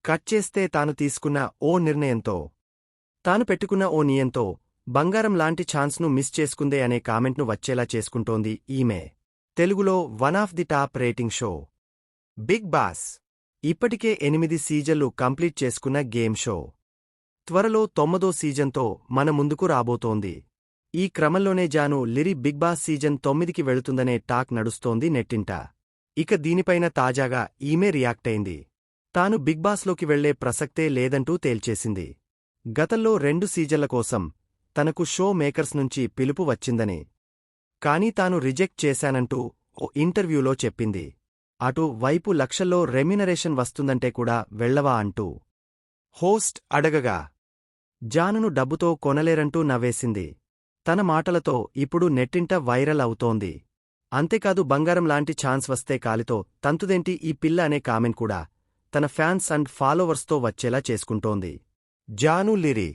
Cut చేస్తే తాను తీసుకున్న ఓ నిర్ణయంతో, తాను పెట్టుకున్న ఓ నియంతో బంగారం లాంటి ఛాన్స్ను మిస్ చేసుకుందే అనే కామెంట్ను వచ్చేలా చేసుకుంటోంది ఈమె. తెలుగులో one of the top rating show Bigg Boss. ఇప్పటికే 8 సీజన్లు కంప్లీట్ చేసుకున్న గేమ్ షో త్వరలో 9వ సీజన్తో మన ముందుకు రాబోతోంది. ఈ క్రమంలోనే జాను లిరి బిగ్ బాస్ సీజన్ 9కి వెళుతుందనే టాక్ నడుస్తోంది నెట్టింట. ఇక దీనిపైన తాజాగా ఈమె రియాక్టైంది. తాను బిగ్ బాస్లోకి వెళ్లే ప్రసక్తే లేదంటూ తేల్చేసింది. గతంలో 2 సీజన్ల కోసం తనకు షో మేకర్స్ నుంచి పిలుపు వచ్చిందని, కానీ తాను రిజెక్ట్ చేశానంటూ ఓ ఇంటర్వ్యూలో చెప్పింది. అటు వైపు లక్షల్లో రెమ్యునరేషన్ వస్తుందంటే కూడా వెళ్లవా అంటూ హోస్ట్ అడగగా జానును డబ్బుతో కొనలేరంటూ నవ్వేసింది. తన మాటలతో ఇప్పుడు నెట్టింట వైరల్ అవుతోంది. అంతేకాదు బంగారం లాంటి ఛాన్స్ వస్తే కాలితో తంతుదేంటి ఈ పిల్ల అనే కామెంట్ కూడా తన ఫ్యాన్స్ అండ్ ఫాలోవర్స్తో వచ్చేలా చేసుకుంటోంది. జాను లిరి